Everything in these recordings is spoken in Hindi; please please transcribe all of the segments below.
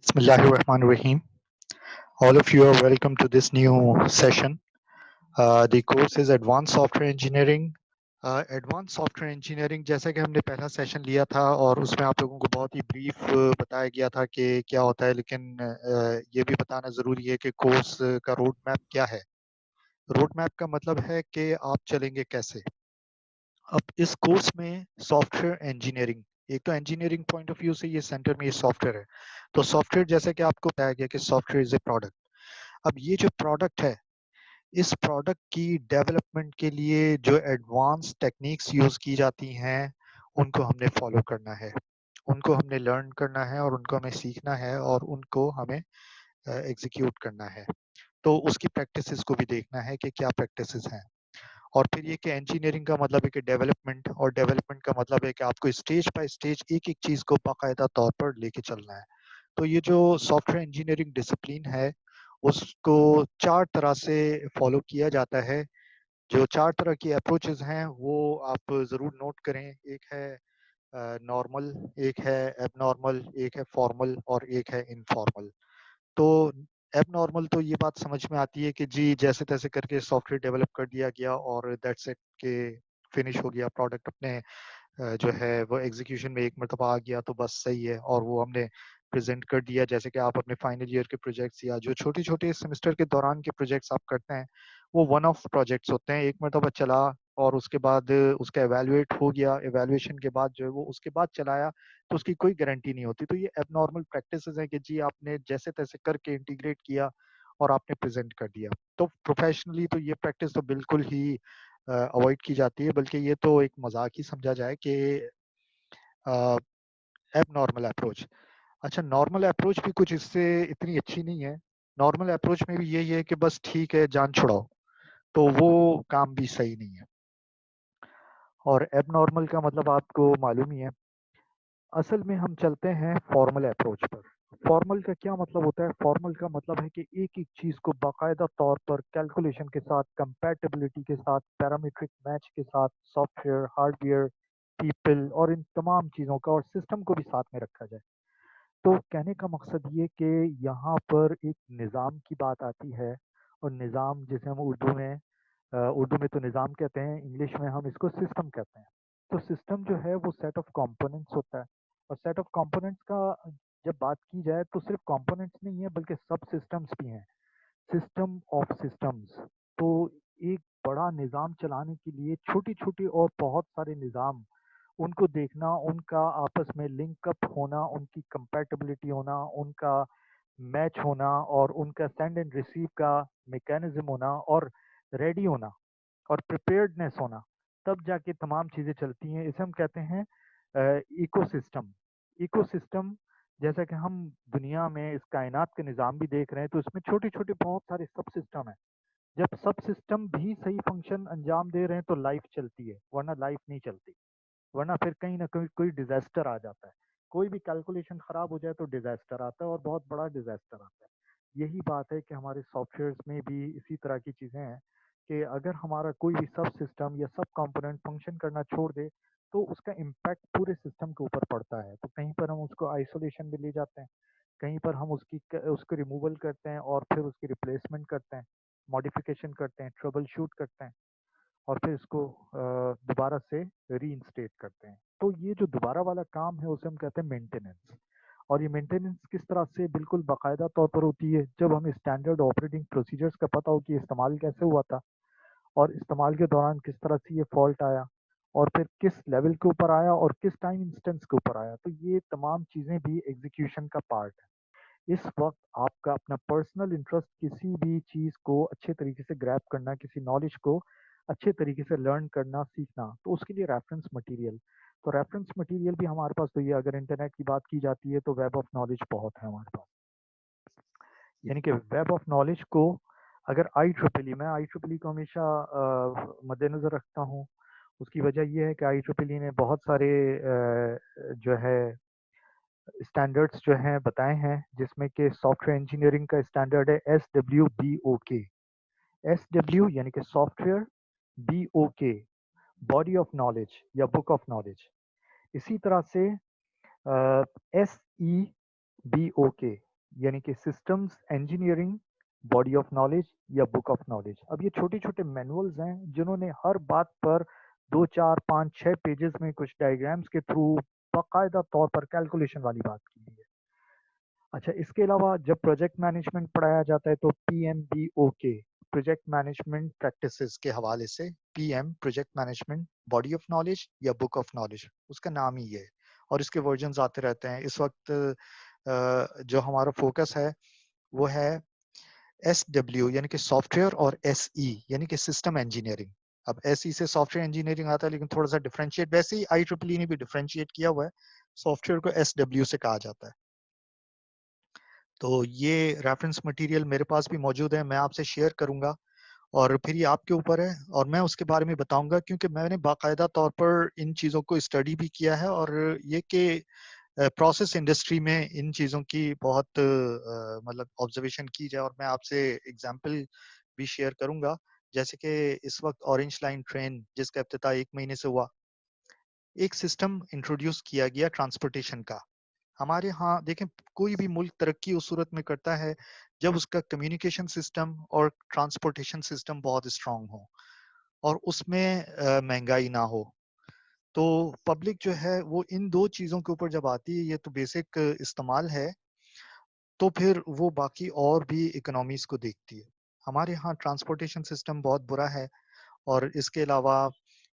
Bismillahirrahmanirrahim. All of you are welcome to this new session. The course is Advanced Software Engineering. Advanced Software Engineering जैसा कि हमने पहला सेशन लिया था और उसमें आप लोगों को बहुत ही ब्रीफ बताया गया था कि क्या होता है, लेकिन ये भी बताना ज़रूरी है कि कोर्स का रोड मैप क्या है। रोड मैप का मतलब है कि आप चलेंगे कैसे। अब इस कोर्स में सॉफ्टवेयर इंजीनियरिंग, एक तो इंजीनियरिंग पॉइंट ऑफ व्यू से ये सेंटर में ये सॉफ्टवेयर है। तो सॉफ्टवेयर जैसे कि आपको बताया गया कि सॉफ्टवेयर इज ए प्रोडक्ट। अब ये जो प्रोडक्ट है, इस प्रोडक्ट की डेवलपमेंट के लिए जो एडवांस टेक्निक्स यूज की जाती हैं उनको हमने फॉलो करना है, उनको हमने लर्न करना है और उनको हमें सीखना है और उनको हमें एग्जीक्यूट करना है। तो उसकी प्रैक्टिसेस को भी देखना है कि क्या प्रैक्टिसेस हैं। और फिर ये कि इंजीनियरिंग का मतलब है कि डेवलपमेंट, और डेवलपमेंट का मतलब है कि आपको स्टेज बाय स्टेज एक एक चीज़ को बाकायदा तौर पर लेके चलना है। तो ये जो सॉफ्टवेयर इंजीनियरिंग डिसिप्लिन है उसको 4 तरह से फॉलो किया जाता है। जो 4 तरह की अप्रोचेस हैं वो आप ज़रूर नोट करें। एक है नॉर्मल, एक है एबनॉर्मल, एक है फॉर्मल और एक है इनफॉर्मल। तो एबनॉर्मल तो ये बात समझ में आती है कि जी जैसे तैसे करके सॉफ्टवेयर डेवलप कर दिया गया और दैट्स इट, के फिनिश हो गया प्रोडक्ट, अपने जो है वो एग्जीक्यूशन में एक मरतबा आ गया तो बस सही है और वो हमने प्रेजेंट कर दिया। जैसे कि आप अपने फाइनल ईयर के प्रोजेक्ट्स या जो छोटे छोटे सेमेस्टर के दौरान के प्रोजेक्ट्स आप करते हैं वो वन ऑफ प्रोजेक्ट्स होते हैं, एक मरतबा चला और उसके बाद उसका एवेल्युएट हो गया, एवेल्युएशन के बाद जो है वो उसके बाद चलाया तो उसकी कोई गारंटी नहीं होती। तो ये एबनॉर्मल प्रैक्टिसेस हैं कि जी आपने जैसे तैसे करके इंटीग्रेट किया और आपने प्रेजेंट कर दिया। तो प्रोफेशनली तो ये प्रैक्टिस तो बिल्कुल ही अवॉइड की जाती है, बल्कि ये तो एक मजाक ही समझा जाए कि एबनॉर्मल अप्रोच। अच्छा, नॉर्मल अप्रोच भी कुछ इससे इतनी अच्छी नहीं है। नॉर्मल अप्रोच में भी यही है कि बस ठीक है जान छुड़ाओ, तो वो काम भी सही नहीं है। और एबनॉर्मल का मतलब आपको मालूम ही है। असल में हम चलते हैं फॉर्मल अप्रोच पर। फॉर्मल का क्या मतलब होता है? फॉर्मल का मतलब है कि एक एक चीज़ को बाकायदा तौर पर कैलकुलेशन के साथ, कंपैटिबिलिटी के साथ, पैरामीट्रिक मैच के साथ, सॉफ्टवेयर, हार्डवेयर, पीपल और इन तमाम चीज़ों का और सिस्टम को भी साथ में रखा जाए। तो कहने का मकसद ये कि यहाँ पर एक निज़ाम की बात आती है। और निज़ाम जिसे हम उर्दू में तो निज़ाम कहते हैं, इंग्लिश में हम इसको सिस्टम कहते हैं। तो सिस्टम जो है वो सेट ऑफ कंपोनेंट्स होता है। और सेट ऑफ कंपोनेंट्स का जब बात की जाए तो सिर्फ कंपोनेंट्स नहीं है बल्कि सब सिस्टम्स भी हैं। System of systems. तो एक बड़ा निज़ाम चलाने के लिए छोटी छोटी और बहुत सारे निज़ाम, उनको देखना, उनका आपस में लिंक अप होना, उनकी कंपैटिबिलिटी होना, उनका मैच होना और उनका सेंड एंड रिसीव का मैकेनिज्म होना और रेडी होना और प्रिपेयर्डनेस होना, तब जाके तमाम चीज़ें चलती हैं। इसे हम कहते हैं इकोसिस्टम। इकोसिस्टम, जैसा कि हम दुनिया में इस कायनात के निज़ाम भी देख रहे हैं तो इसमें छोटे छोटे बहुत सारे सब सिस्टम हैं। जब सब सिस्टम भी सही फंक्शन अंजाम दे रहे हैं तो लाइफ चलती है, वरना लाइफ नहीं चलती। वरना फिर कहीं ना कहीं कोई डिजास्टर आ जाता है। कोई भी कैलकुलेशन खराब हो जाए तो डिजास्टर आता है और बहुत बड़ा डिजास्टर आता है। यही बात है कि हमारे सॉफ्टवेयर्स में भी इसी तरह की चीज़ें हैं कि अगर हमारा कोई भी सब सिस्टम या सब कंपोनेंट फंक्शन करना छोड़ दे तो उसका इम्पैक्ट पूरे सिस्टम के ऊपर पड़ता है। तो कहीं पर हम उसको आइसोलेशन में ले जाते हैं, कहीं पर हम उसको रिमूवल करते हैं और फिर उसकी रिप्लेसमेंट करते हैं, मॉडिफिकेशन करते हैं, ट्रबल शूट करते हैं और फिर इसको दोबारा से रीइंस्टेट करते हैं। तो ये जो दोबारा वाला काम है उसे हम कहते हैं मेंटेनेंस। और ये मेंटेनेंस किस तरह से बिल्कुल बाकायदा तौर पर होती है? जब हमें स्टैंडर्ड ऑपरेटिंग प्रोसीजर्स का पता हो कि इस्तेमाल कैसे हुआ था और इस्तेमाल के दौरान किस तरह से ये फॉल्ट आया और फिर किस लेवल के ऊपर आया और किस टाइम इंस्टेंस के ऊपर आया। तो ये तमाम चीज़ें भी एग्जीक्यूशन का पार्ट है। इस वक्त आपका अपना पर्सनल इंटरेस्ट किसी भी चीज़ को अच्छे तरीके से ग्रैब करना, किसी नॉलेज को अच्छे तरीके से लर्न करना, सीखना, तो उसके लिए रेफरेंस मटेरियल। तो रेफरेंस मटेरियल भी हमारे पास तो ये, अगर इंटरनेट की बात की जाती है तो वेब ऑफ नॉलेज बहुत है हमारे पास। यानी कि वेब ऑफ नॉलेज को अगर मैं आई ट्रिपल ई को हमेशा मद्देनज़र रखता हूँ। उसकी वजह यह है कि आई ट्रिपल ई ने बहुत सारे जो है स्टैंडर्ड्स जो हैं बताए हैं, जिसमें कि सॉफ्टवेयर इंजीनियरिंग का स्टैंडर्ड है SWBOK। SW यानी कि software, BOK body of knowledge या बुक ऑफ नॉलेज। इसी तरह से SEBOK यानी कि systems engineering body of knowledge या बुक ऑफ नॉलेज। अब ये छोटे छोटे मैनुअल्स हैं जिन्होंने हर बात पर 2 4 5 6 पेजेस में कुछ डायग्राम्स के थ्रू बाकायदा तौर पर कैलकुलेशन वाली बात की है। अच्छा, इसके अलावा जब प्रोजेक्ट मैनेजमेंट पढ़ाया जाता है तो PMBOK प्रोजेक्ट मैनेजमेंट प्रैक्टिसेस के हवाले से PM project management body of knowledge या बुक ऑफ नॉलेज, उसका नाम ही है और इसके वर्जन्स आते रहते हैं। इस वक्त जो हमारा फोकस है वो है SW यानी कि सॉफ्टवेयर और SE यानी कि सिस्टम इंजीनियरिंग। अब SE से सॉफ्टवेयर इंजीनियरिंग आता है लेकिन थोड़ा सा डिफरेंशिएट, वैसे ही IEEE ने भी डिफरेंशिएट किया हुआ है, सॉफ्टवेयर को SW से कहा जाता है। तो ये रेफरेंस मटेरियल मेरे पास भी मौजूद है, मैं आपसे शेयर करूंगा और फिर ये आपके ऊपर है और मैं उसके बारे में बताऊंगा क्योंकि मैंने बाकायदा तौर पर इन चीज़ों को स्टडी भी किया है और ये कि प्रोसेस इंडस्ट्री में इन चीज़ों की बहुत मतलब ऑब्जर्वेशन की जाए और मैं आपसे एग्जांपल भी शेयर करूंगा। जैसे कि इस वक्त ऑरेंज लाइन ट्रेन जिसका इफ्तिताह 1 महीने से हुआ, एक सिस्टम इंट्रोड्यूस किया गया ट्रांसपोर्टेशन का। हमारे यहाँ देखें, कोई भी मुल्क तरक्की उस सूरत में करता है जब उसका कम्युनिकेशन सिस्टम और ट्रांसपोर्टेशन सिस्टम बहुत स्ट्रांग हो और उसमें महंगाई ना हो। तो पब्लिक जो है वो इन दो चीज़ों के ऊपर जब आती है, ये तो बेसिक इस्तेमाल है, तो फिर वो बाकी और भी इकोनॉमीज को देखती है। हमारे यहाँ ट्रांसपोर्टेशन सिस्टम बहुत बुरा है और इसके अलावा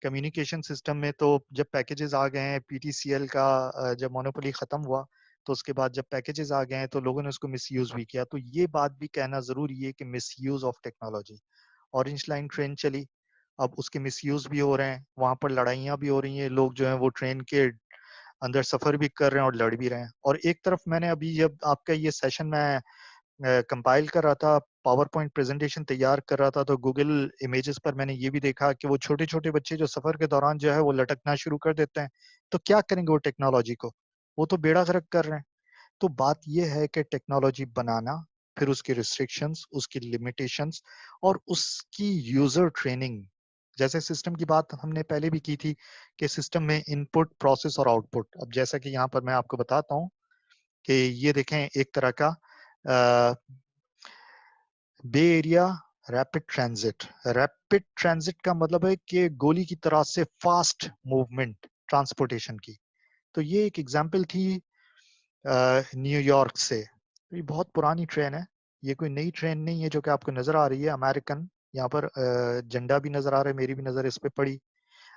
कम्युनिकेशन सिस्टम में तो जब पैकेजेस आ गए हैं, PTCL का जब मोनोपोली ख़त्म हुआ तो उसके बाद जब पैकेजेस आ गए हैं तो लोगों ने उसको मिसयूज़ भी किया। तो ये बात भी कहना ज़रूरी है कि misuse of technology. Orange line train चली, अब उसके मिसयूज़ भी हो रहे हैं, वहाँ पर लड़ाइयाँ भी हो रही हैं, लोग जो हैं वो ट्रेन के अंदर सफ़र भी कर रहे हैं और लड़ भी रहे हैं। और एक तरफ मैंने अभी जब आपका ये सेशन मैं कंपाइल कर रहा था, पावर पॉइंट प्रेजेंटेशन तैयार कर रहा था, तो गूगल इमेजेस पर मैंने ये भी देखा कि वो छोटे-छोटे बच्चे जो सफ़र के दौरान जो है वो लटकना शुरू कर देते हैं। तो क्या करेंगे वो टेक्नोलॉजी को? वो तो बेड़ा गर्क कर रहे हैं। तो बात ये है कि टेक्नोलॉजी बनाना, फिर उसकी रिस्ट्रिक्शंस, उसकी लिमिटेशंस और उसकी यूज़र ट्रेनिंग। जैसे सिस्टम की बात हमने पहले भी की थी कि सिस्टम में इनपुट, प्रोसेस और आउटपुट। अब जैसा कि यहाँ पर मैं आपको बताता हूँ कि ये देखें एक तरह का अ, bay area rapid transit. Rapid transit का मतलब है कि गोली की तरह से फास्ट मूवमेंट ट्रांसपोर्टेशन की। तो ये एक एग्जांपल थी न्यूयॉर्क से। तो ये बहुत पुरानी ट्रेन है, ये कोई नई ट्रेन नहीं है जो कि आपको नजर आ रही है अमेरिकन। यहाँ पर झंडा भी नजर आ रहा है, मेरी भी नजर इस पे पड़ी।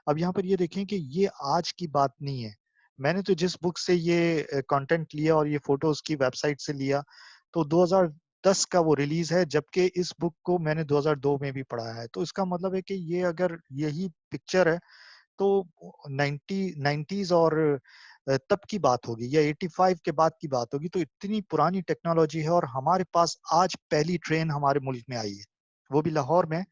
अब यहाँ पर ये देखें कि ये आज की बात नहीं है। मैंने तो जिस बुक से ये कंटेंट लिया और ये फोटो उसकी वेबसाइट से लिया, तो 2010 का वो रिलीज है, जबकि इस बुक को मैंने 2002 में भी पढ़ा है। तो इसका मतलब है कि ये अगर यही पिक्चर है तो 90s और तब की बात होगी या 85 के बाद की बात होगी। तो इतनी पुरानी टेक्नोलॉजी है और हमारे पास आज पहली ट्रेन हमारे मुल्क में आई है, वो भी लाहौर में,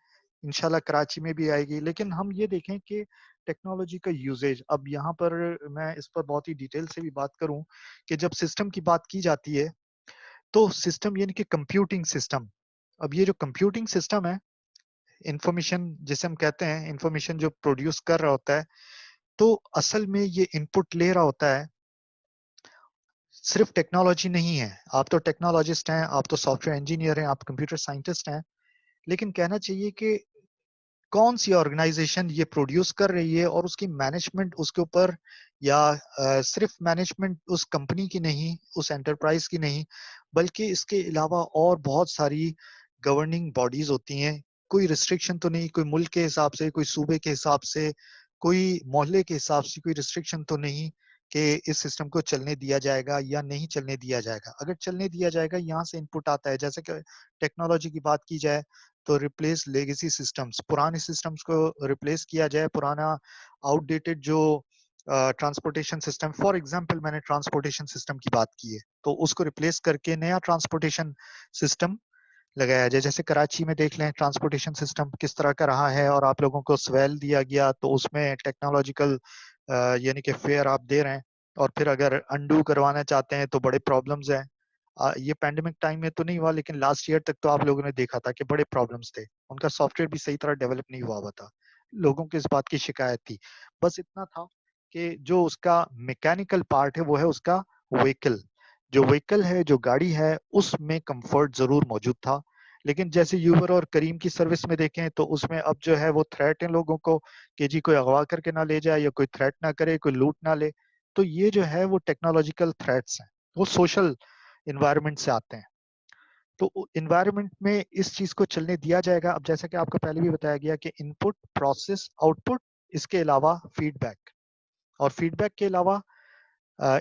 इंशाल्लाह कराची में भी आएगी। लेकिन हम ये देखें कि टेक्नोलॉजी का यूजेज, अब यहाँ पर मैं इस पर बहुत ही डिटेल से भी बात करूं कि जब सिस्टम की बात की जाती है तो सिस्टम यानी कि कंप्यूटिंग सिस्टम। अब ये जो कंप्यूटिंग सिस्टम है, इंफॉर्मेशन जिसे हम कहते हैं, इंफॉर्मेशन जो प्रोड्यूस कर रहा होता है, तो असल में ये इनपुट ले रहा होता है। सिर्फ टेक्नोलॉजी नहीं है, आप तो टेक्नोलॉजिस्ट हैं, आप तो सॉफ्टवेयर इंजीनियर हैं, आप कंप्यूटर साइंटिस्ट हैं, लेकिन कहना चाहिए कि कौन सी ऑर्गेनाइजेशन ये प्रोड्यूस कर रही है और उसकी मैनेजमेंट उसके ऊपर, या सिर्फ मैनेजमेंट उस कंपनी की नहीं, उस एंटरप्राइज की नहीं, बल्कि इसके अलावा और बहुत सारी गवर्निंग बॉडीज होती हैं। कोई रिस्ट्रिक्शन तो नहीं, कोई मुल्क के हिसाब से, कोई सूबे के हिसाब से, कोई मोहल्ले के हिसाब से कोई रिस्ट्रिक्शन तो नहीं कि इस सिस्टम को चलने दिया जाएगा या नहीं चलने दिया जाएगा। अगर चलने दिया जाएगा, यहाँ से इनपुट आता है। जैसे कि टेक्नोलॉजी की बात की जाए तो रिप्लेस लेगेसी सिस्टम्स, पुराने सिस्टम्स को रिप्लेस किया जाए, पुराना आउटडेटेड जो ट्रांसपोर्टेशन सिस्टम, फॉर एग्जांपल मैंने ट्रांसपोर्टेशन सिस्टम की बात की है, तो उसको रिप्लेस करके नया ट्रांसपोर्टेशन सिस्टम लगाया जाए। जैसे कराची में देख लें ट्रांसपोर्टेशन सिस्टम किस तरह का रहा है, और आप लोगों को स्वेल दिया गया तो उसमें टेक्नोलॉजिकल यानी कि फेयर आप दे रहे हैं, और फिर अगर अनडू करवाना चाहते हैं तो बड़े प्रॉब्लम्स हैं। ये पैंडेमिक टाइम में तो नहीं हुआ, लेकिन लास्ट ईयर तक तो आप लोगों ने देखा था कि बड़े प्रॉब्लम्स थे, उनका सॉफ्टवेयर भी सही तरह डेवलप नहीं हुआ हुआ था, लोगों को इस बात की शिकायत थी। बस इतना था कि जो उसका मैकेनिकल पार्ट है वो है उसका व्हीकल, जो व्हीकल है, जो गाड़ी है, उसमें कंफर्ट जरूर मौजूद था, लेकिन जैसे यूबर और करीम की सर्विस में देखें तो उसमें अब जो है वो थ्रेट है लोगों को कि जी कोई अगवा करके ना ले जाए या कोई थ्रेट ना करे, कोई लूट ना ले। तो ये जो है वो टेक्नोलॉजिकल थ्रेट्स हैं, वो सोशल इन्वायरमेंट से आते हैं। तो इन्वायरमेंट में इस चीज को चलने दिया जाएगा। अब जैसा कि आपको पहले भी बताया गया कि इनपुट, प्रोसेस, आउटपुट, इसके अलावा फीडबैक, और फीडबैक के अलावा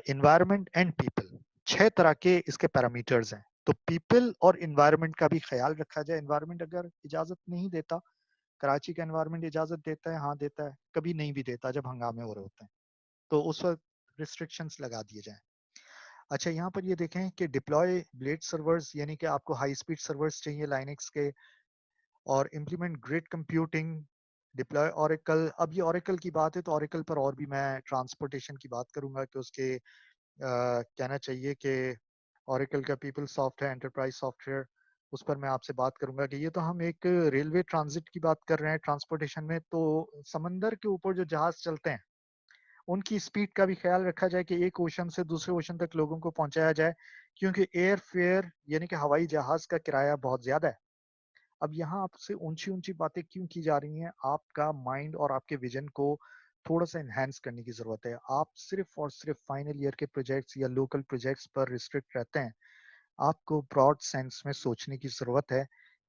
इन्वायरमेंट एंड पीपल, 6 तरह के इसके पैरामीटर्स हैं। तो पीपल और इन्वायरमेंट का भी ख्याल रखा जाए। इन्वायरमेंट अगर इजाजत नहीं देता, कराची का एनवायरनमेंट इजाजत देता है, हाँ देता है, कभी नहीं भी देता जब हंगामे हो रहे होते हैं, तो उस वक्त रिस्ट्रिक्शंस लगा दिए जाएं। अच्छा, यहाँ पर ये देखें कि डिप्लॉय ब्लेड सर्वर्स, यानी कि आपको हाई स्पीड सर्वर्स चाहिए लाइनेक्स के, और implement grid computing, deploy Oracle. अब ये ओरेकल की बात है तो ओरेकल पर और भी मैं ट्रांसपोर्टेशन की बात करूंगा कि उसके कहना चाहिए कि ओरेकल का पीपल सॉफ्ट है, एंटरप्राइज सॉफ्टवेयर, उस पर मैं आपसे बात करूंगा कि ये तो हम एक रेलवे ट्रांजिट की बात कर रहे हैं ट्रांसपोर्टेशन में। तो समंदर के ऊपर जो जहाज चलते हैं उनकी स्पीड का भी ख्याल रखा जाए कि एक ओशन से दूसरे ओशन तक लोगों को पहुंचाया जाए, क्योंकि एयर फेयर यानी कि हवाई जहाज का किराया बहुत ज्यादा है। अब यहाँ आपसे ऊंची ऊंची बातें क्यों की जा रही हैं? आपका माइंड और आपके विजन को थोड़ा सा एनहेंस करने की जरूरत है। आप सिर्फ और सिर्फ फाइनल ईयर के प्रोजेक्ट्स या लोकल प्रोजेक्ट्स पर रिस्ट्रिक्ट रहते हैं। आपको ब्रॉड सेंस में सोचने की जरूरत है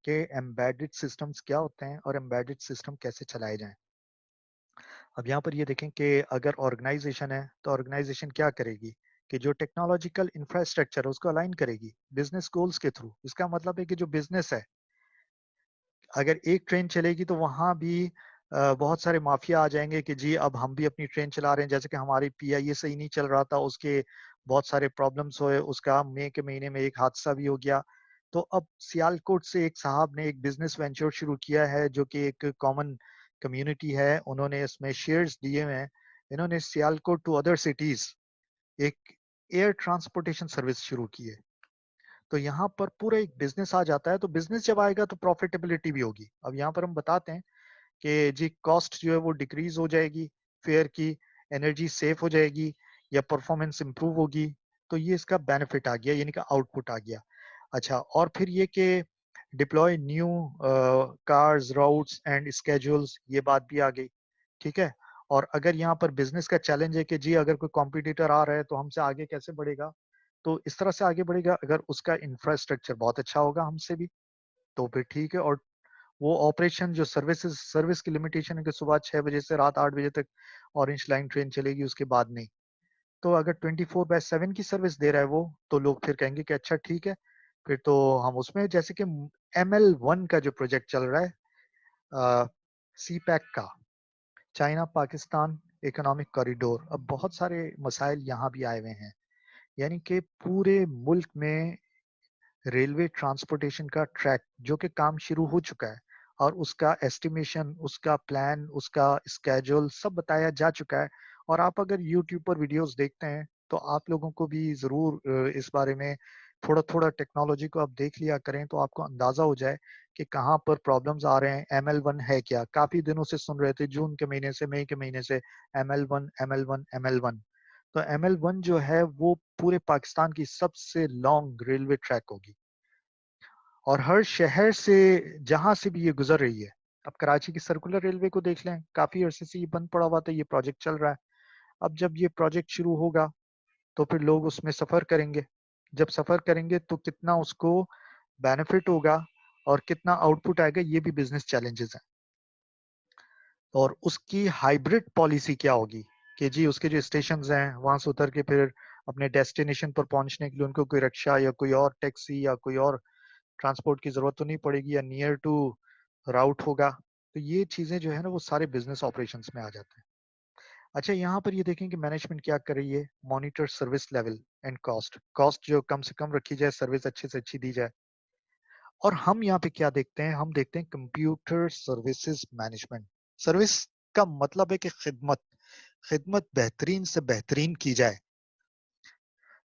कि एम्बेडेड सिस्टम्स क्या होते हैं और एम्बेडेड सिस्टम कैसे चलाए जाएं। अब यहाँ पर ये देखें कि अगर ऑर्गेनाइजेशन है तो ऑर्गेनाइजेशन क्या करेगी कि जो टेक्नोलॉजिकल इंफ्रास्ट्रक्चर है उसको अलाइन करेगी बिजनेस गोल्स के थ्रू। इसका मतलब है कि जो बिजनेस है, अगर एक ट्रेन चलेगी तो वहां भी बहुत सारे माफिया आ जाएंगे कि जी अब हम भी अपनी ट्रेन चला रहे हैं। जैसे कि हमारी पीआईए सही नहीं चल रहा था, उसके बहुत सारे प्रॉब्लम्स हुए, उसका मई के महीने में एक हादसा भी हो गया। तो अब सियालकोट से एक साहब ने एक बिजनेस वेंचर शुरू किया है जो कि एक कॉमन कम्युनिटी है, उन्होंने इसमें शेयर्स दिए हुए हैं। इन्होंने सियालकोट टू अदर सिटीज एक एयर ट्रांसपोर्टेशन सर्विस शुरू की है। तो यहाँ पर पूरा एक बिजनेस आ जाता है। तो बिजनेस जब आएगा तो प्रॉफिटेबिलिटी भी होगी। अब यहाँ पर हम बताते हैं कि जी कॉस्ट जो है वो डिक्रीज हो जाएगी फेयर की, एनर्जी सेफ हो जाएगी, या परफॉर्मेंस इंप्रूव होगी। तो ये इसका बेनिफिट आ गया, यानी कि आउटपुट आ गया। अच्छा, और फिर ये कि deploy new cars, routes and schedules, ये बात भी आ गई। ठीक है। और अगर यहाँ पर बिजनेस का चैलेंज है कि जी अगर कोई कॉम्पिटिटर आ रहा है तो हमसे आगे कैसे बढ़ेगा, तो इस तरह से आगे बढ़ेगा अगर उसका इंफ्रास्ट्रक्चर बहुत अच्छा होगा हमसे भी, तो फिर ठीक है। और वो ऑपरेशन जो सर्विस की लिमिटेशन है कि सुबह 6 बजे से रात 8 बजे तक ऑरेंज लाइन ट्रेन चलेगी, उसके बाद नहीं। तो अगर 24/7 की सर्विस दे रहा है वो, तो लोग फिर कहेंगे कि अच्छा ठीक है, फिर तो हम उसमें, जैसे कि ML1 का जो प्रोजेक्ट चल रहा है सी पैक का, चाइना पाकिस्तान इकोनॉमिक कॉरिडोर, अब बहुत सारे मसाइल यहाँ भी आए हुए हैं। यानी कि पूरे मुल्क में रेलवे ट्रांसपोर्टेशन का ट्रैक जो कि काम शुरू हो चुका है, और उसका एस्टिमेशन, उसका प्लान, उसका स्केड्यूल सब बताया जा चुका है। और आप अगर यूट्यूब पर वीडियोस देखते हैं तो आप लोगों को भी जरूर इस बारे में थोड़ा थोड़ा टेक्नोलॉजी को आप देख लिया करें, तो आपको अंदाजा हो जाए कि कहाँ पर प्रॉब्लम्स आ रहे हैं। ML1 है क्या? काफी दिनों से सुन रहे थे, जून के महीने से, मई के महीने से, ML1 ML1 ML1। तो ML1 जो है वो पूरे पाकिस्तान की सबसे लॉन्ग रेलवे ट्रैक होगी, और हर शहर से जहां से भी ये गुजर रही है। अब कराची की सर्कुलर रेलवे को देख लें, काफी अरसे से ये बंद पड़ा हुआ था, ये प्रोजेक्ट चल रहा है। अब जब ये प्रोजेक्ट शुरू होगा तो फिर लोग उसमें सफर करेंगे। जब सफर करेंगे तो कितना उसको बेनिफिट होगा और कितना आउटपुट आएगा, ये भी बिजनेस चैलेंजेस हैं। और उसकी हाइब्रिड पॉलिसी क्या होगी कि जी उसके जो स्टेशन हैं वहां से उतर के फिर अपने डेस्टिनेशन पर पहुंचने के लिए उनको कोई रिक्शा या कोई और टैक्सी या कोई और ट्रांसपोर्ट की जरूरत तो नहीं पड़ेगी, या नियर टू राउट होगा। तो ये चीजें जो है ना वो सारे बिजनेस ऑपरेशंस में आ जाते हैं। अच्छा, यहाँ पर ये देखें कि मैनेजमेंट क्या कर रही है, monitor service level and cost, cost जो कम से कम रखी जाए, सर्विस अच्छे से अच्छी दी जाए। और हम यहाँ पे क्या देखते हैं, हम देखते हैं कंप्यूटर सर्विसेज मैनेजमेंट। सर्विस का मतलब है कि खिदमत, खिदमत बेहतरीन से बेहतरीन की जाए।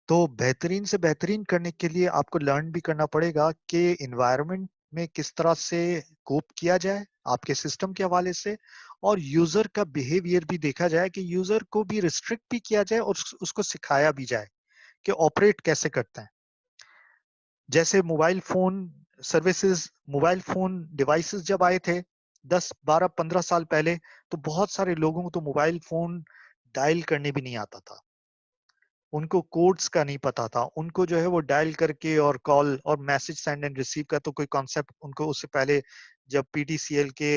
तो बेहतरीन से बेहतरीन करने के लिए आपको लर्न भी करना पड़ेगा कि इन्वायरमेंट में किस तरह से कोप किया जाए आपके सिस्टम के हवाले से, और यूजर का बिहेवियर भी देखा जाए कि यूजर को भी रिस्ट्रिक्ट भी किया जाए और उसको सिखाया भी जाए कि ऑपरेट कैसे करते हैं। जैसे mobile phone services, mobile phone devices जब आए थे 10, 12, 15 साल पहले, तो बहुत सारे लोगों को तो मोबाइल फोन डायल करने भी नहीं आता था। उनको कोड्स का नहीं पता था। उनको जो है वो डायल करके और कॉल और मैसेज सेंड एंड रिसीव का तो कोई कॉन्सेप्ट उनको उससे पहले, जब पीटीसीएल के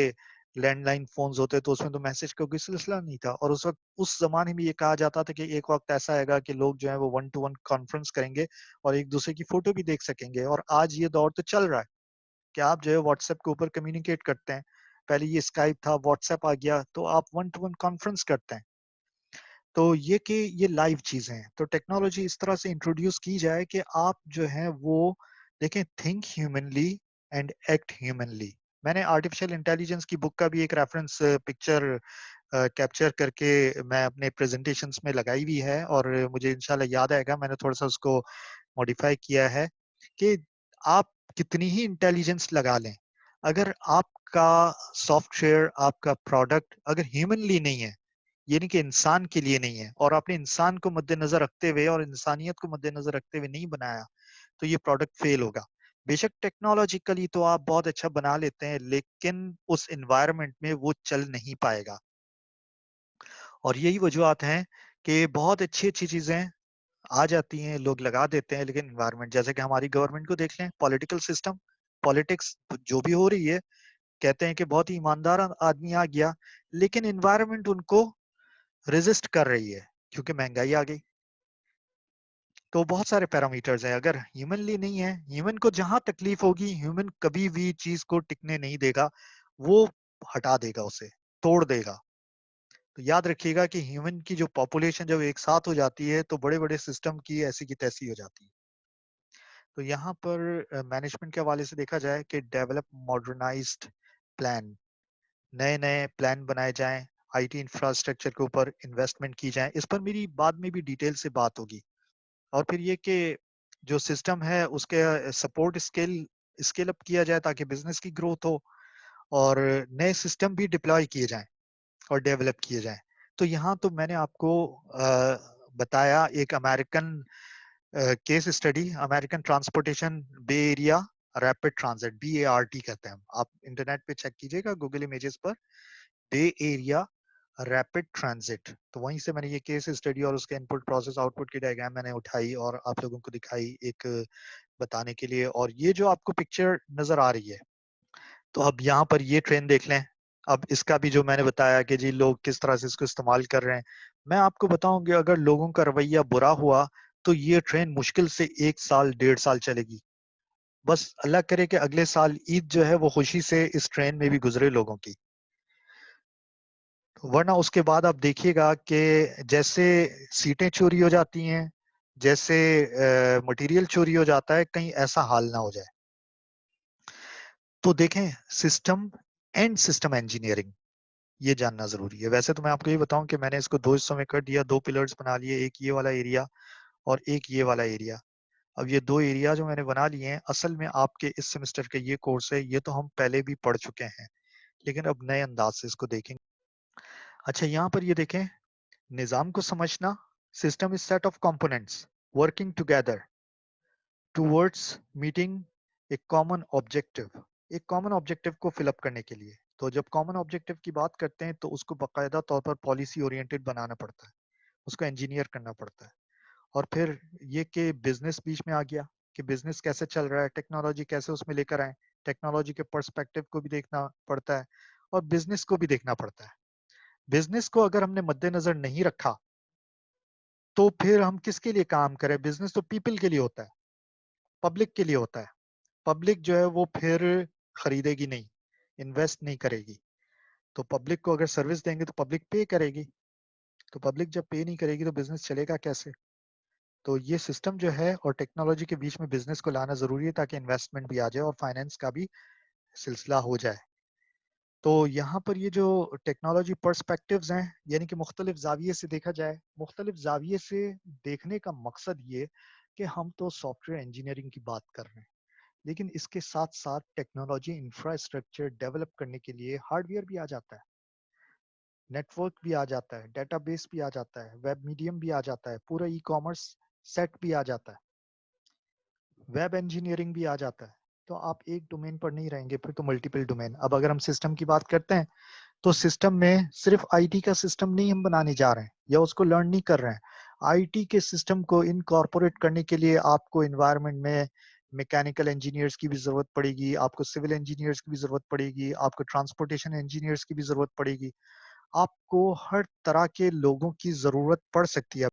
लैंडलाइन फोन्स होते तो उसमें तो मैसेज का कोई सिलसिला नहीं था। और उस वक्त उस जमाने में ये कहा जाता था कि एक वक्त ऐसा आएगा कि लोग जो है वो 1-to-1 कॉन्फ्रेंस करेंगे और एक दूसरे की फोटो भी देख सकेंगे। और आज ये दौर तो चल रहा है कि आप जो है व्हाट्सएप के ऊपर कम्युनिकेट करते हैं। पहले ये स्काइप था, व्हाट्सएप आ गया, तो आप 1-to-1 कॉन्फ्रेंस करते हैं। तो ये कि ये लाइव चीजें हैं। तो टेक्नोलॉजी इस तरह से इंट्रोड्यूस की जाए कि आप जो है वो देखें, think humanly and act humanly. मैंने आर्टिफिशियल इंटेलिजेंस की बुक का भी एक रेफरेंस पिक्चर कैप्चर करके मैं अपने प्रेजेंटेशंस में लगाई हुई है, और मुझे इंशाल्लाह याद आएगा, मैंने थोड़ा सा उसको मॉडिफाई किया है कि आप कितनी ही इंटेलिजेंस लगा लें, अगर आपका सॉफ्टवेयर, आपका प्रोडक्ट अगर ह्यूमनली नहीं है, ये नहीं कि इंसान के लिए नहीं है, और आपने इंसान को मद्देनजर रखते हुए और इंसानियत को मद्देनजर रखते हुए नहीं बनाया, तो ये प्रोडक्ट फेल होगा। बेशक टेक्नोलॉजिकली तो आप बहुत अच्छा बना लेते हैं, लेकिन उस एनवायरनमेंट में वो चल नहीं पाएगा। और यही वजूहत हैं कि बहुत अच्छी अच्छी चीजें आ जाती हैं, लोग लगा देते हैं, लेकिन एनवायरनमेंट, जैसे कि हमारी गवर्नमेंट को देख लें, पॉलिटिकल सिस्टम, पॉलिटिक्स जो भी हो रही है, कहते हैं कि बहुत ही ईमानदार आदमी आ गया, लेकिन एनवायरनमेंट उनको रेजिस्ट कर रही है क्योंकि महंगाई आ गई। तो बहुत सारे पैरामीटर्स हैं, अगर ह्यूमनली नहीं है, ह्यूमन को जहां तकलीफ होगी, ह्यूमन कभी भी चीज को टिकने नहीं देगा, वो हटा देगा, उसे तोड़ देगा। तो याद रखिएगा कि ह्यूमन की जो पॉपुलेशन जब एक साथ हो जाती है तो बड़े बड़े सिस्टम की ऐसी की तैसी हो जाती है। तो यहाँ पर मैनेजमेंट के हवाले से देखा जाए कि डेवलप मॉडर्नाइज्ड प्लान, नए नए प्लान बनाए जाएं, आईटी इंफ्रास्ट्रक्चर के ऊपर इन्वेस्टमेंट की जाए। इस पर मेरी बाद में भी डिटेल से बात होगी। और फिर ये कि जो सिस्टम है उसके सपोर्ट स्केल अप किया जाए ताकि बिजनेस की ग्रोथ हो, और नए सिस्टम भी डिप्लॉय किए जाएं और डेवलप किए जाएं। तो यहाँ तो मैंने आपको बताया एक American case study, American transportation bay area rapid transit, BART कहते हैं। आप इंटरनेट पे चेक कीजिएगा गूगल इमेजेस पर, बे एरिया रैपिड ट्रांजिट। तो वहीं से मैंने ये केस स्टडी और उसके इनपुट प्रोसेस आउटपुट की डायग्राम मैंने उठाई और आप लोगों को दिखाई एक बताने के लिए। और ये जो आपको पिक्चर नजर आ रही है, तो अब यहाँ पर ये ट्रेन देख लें। अब इसका भी जो मैंने बताया कि जी लोग किस तरह से इसको इस्तेमाल कर रहे हैं, मैं आपको बताऊंगी अगर लोगों का रवैया बुरा हुआ तो ये ट्रेन मुश्किल से 1 साल 1.5 साल चलेगी। बस अल्लाह करे कि अगले साल ईद जो है वो खुशी से इस ट्रेन में भी गुजरे लोगों की। वरना उसके बाद आप देखिएगा कि जैसे सीटें चोरी हो जाती हैं, जैसे मटेरियल चोरी हो जाता है, कहीं ऐसा हाल ना हो जाए। तो देखें, सिस्टम एंड सिस्टम इंजीनियरिंग ये जानना जरूरी है। वैसे तो मैं आपको ये बताऊं कि मैंने इसको 2 हिस्सों में कर दिया, 2 पिलर्स बना लिए, एक ये वाला एरिया और एक ये वाला एरिया। अब ये 2 एरिया जो मैंने बना लिए हैं, असल में आपके इस सेमेस्टर के ये कोर्स है, ये तो हम पहले भी पढ़ चुके हैं, लेकिन अब नए अंदाज से इसको देखेंगे। अच्छा, यहाँ पर ये देखें, निजाम को समझना, system is set of components working together towards meeting A common objective. एक कॉमन ऑब्जेक्टिव को फिलअप करने के लिए, तो जब कॉमन ऑब्जेक्टिव की बात करते हैं तो उसको बाकायदा तौर पर पॉलिसी ओरिएंटेड बनाना पड़ता है, उसको इंजीनियर करना पड़ता है। और फिर ये कि बिजनेस बीच में आ गया कि बिजनेस कैसे चल रहा है, टेक्नोलॉजी कैसे उसमें लेकर आए, टेक्नोलॉजी के पर्सपेक्टिव को भी देखना पड़ता है और बिजनेस को भी देखना पड़ता है। बिजनेस को अगर हमने मद्देनजर नहीं रखा तो फिर हम किसके लिए काम करें? बिजनेस तो पीपल के लिए होता है, पब्लिक के लिए होता है। पब्लिक जो है वो फिर खरीदेगी नहीं, इन्वेस्ट नहीं करेगी। तो पब्लिक को अगर सर्विस देंगे तो पब्लिक पे करेगी, तो पब्लिक जब पे नहीं करेगी तो बिजनेस चलेगा कैसे? तो ये सिस्टम जो है और टेक्नोलॉजी के बीच में बिजनेस को लाना जरूरी है ताकि इन्वेस्टमेंट भी आ जाए और फाइनेंस का भी सिलसिला हो जाए। तो यहाँ पर ये जो टेक्नोलॉजी पर्सपेक्टिव्स हैं, यानी कि मुख्तलिफ जाविये से देखा जाए, मुख्तलिफ जाविये से देखने का मकसद ये कि हम तो सॉफ्टवेयर इंजीनियरिंग की बात कर रहे हैं, लेकिन इसके साथ साथ टेक्नोलॉजी इंफ्रास्ट्रक्चर डेवलप करने के लिए हार्डवेयर भी आ जाता है, नेटवर्क भी आ जाता है, डेटाबेस भी आ जाता है, वेब मीडियम भी आ जाता है, पूरा ई कॉमर्स सेट भी आ जाता है, वेब इंजीनियरिंग भी आ जाता है। तो आप एक डोमेन पर नहीं रहेंगे, फिर तो मल्टीपल डोमेन। अब अगर हम सिस्टम की बात करते हैं तो सिस्टम में सिर्फ आईटी का सिस्टम नहीं हम बनाने जा रहे हैं या उसको लर्न नहीं कर रहे हैं। आईटी के सिस्टम को इनकॉर्पोरेट करने के लिए आपको एनवायरनमेंट में मैकेनिकल इंजीनियर्स की भी जरूरत पड़ेगी, आपको सिविल इंजीनियर्स की भी जरूरत पड़ेगी, आपको ट्रांसपोर्टेशन इंजीनियर्स की भी जरूरत पड़ेगी। आपको हर तरह के लोगों की जरूरत पड़ सकती है।